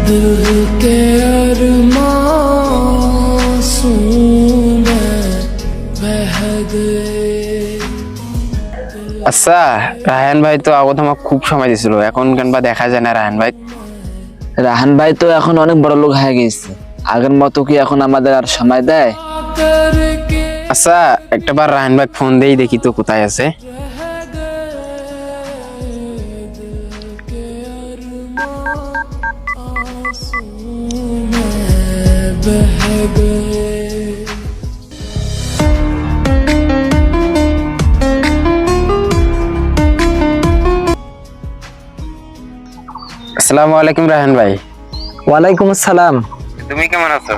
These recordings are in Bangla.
दिल के अरमासूं में बह गए। আচ্ছা, রায়হান ভাই তো আগত আমাকে খুব সময় দিছিল, এখন কেন বা দেখা যায় না রায়হান ভাই? রাহান ভাই তো এখন অনেক বড় লোক হয়ে গেছে, আগের মতো কি এখন আমাদের আর সময় দেয়? আচ্ছা, একটা বার রায়হান ভাই ফোন দেই, দেখি তো কোথায় আছে। আসসালামু আলাইকুম রায়হান ভাই। ওয়ালাইকুম আসসালাম। তুমি কেমন আছো?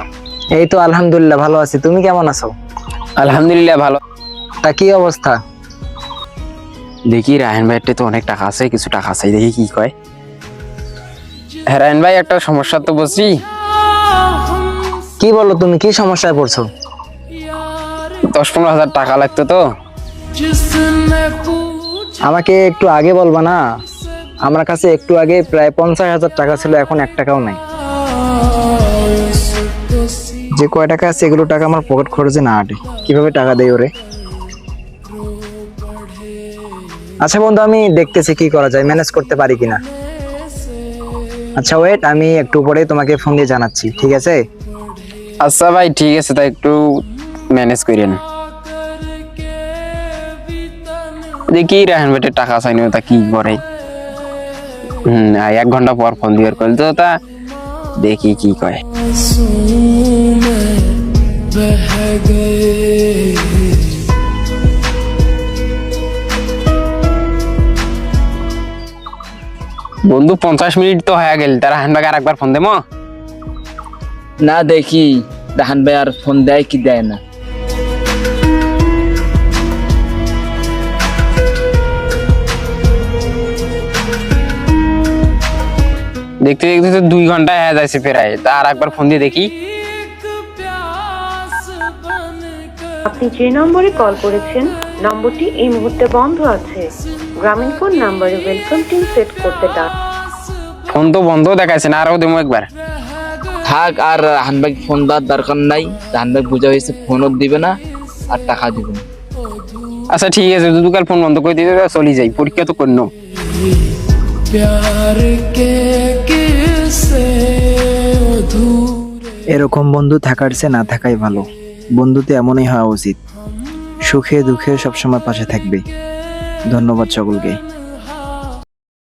এই তো আলহামদুলিল্লাহ ভালো আছি, তুমি কেমন আছো? আলহামদুলিল্লাহ ভালো। তা কি অবস্থা? দেখি রায়হান ভাইয়ের তো অনেক টাকা আছে, কিছু টাকা আছে, দেখি কি কয়। হ্যাঁ রায়হান ভাই, একটা সমস্যা তো বলছি। কি বলো, তুমি কি সমস্যায় পড়ছো? 10-15 হাজার টাকা লাগতো তো। আমাকে একটু আগে বলবা না? আমার কাছে একটু আগে প্রায় 50,000 টাকা ছিল, এখন 1 টাকাও নাই। যে কয় টাকা আছে এগুলো টাকা আমার পকেট খরচে না আটে, কিভাবে টাকা দেই ওরে? আচ্ছা বন্ধু, আমি দেখতেছি কি করা যায়, ম্যানেজ করতে পারি কিনা। আচ্ছা ওয়েট, আমি একটু পরে তোমাকে ফোন দিয়ে জানাচ্ছি, ঠিক আছে? আচ্ছা ভাই ঠিক আছে, তাই একটু ম্যানেজ করেন। দেখি রায়হান ভাইয়ের টাকা চাইনি, তা কি করে। 1 ঘন্টা পর ফোন দিয়ে কল তো, তা দেখি কি কয়। বন্ধু 50 মিনিট তো হয়ে গেল, তার রায়হান ভাই আর একবার ফোন দেবো। না দেখি রাহান ভাই আর ফোন দেয় কি দেয় না। দেখতে দেখতে তো 2 ঘন্টা হয়ে যাচ্ছে প্রায়, তা আর একবার ফোন দিয়ে দেখি। আপনি যে নম্বরে কল করেছেন নম্বরটি এই মুহূর্তে বন্ধ আছে। গ্রামীণ ফোন নম্বরে ওয়েলকাম টিম সেট করতে দাও। ফোন তো বন্ধ দেখাচ্ছে না, আরও দেবো একবার। থাক, আর রাহান ভাই ফোন দেওয়ার দরকার নাই। রাহান ভাই বোঝা হয়েছে, ফোনও দিবে না আর টাকা দিবে না। আচ্ছা ঠিক আছে, দুকাল ফোন বন্ধ করে দিতে চলে যাই, পরীক্ষা তো করলো। এরকম বন্ধু থাকার চেয়ে না থাকাই ভালো। বন্ধুতে এমনই হওয়া উচিত, সুখে দুঃখে সবসময় পাশে থাকবে। ধন্যবাদ সকলকে।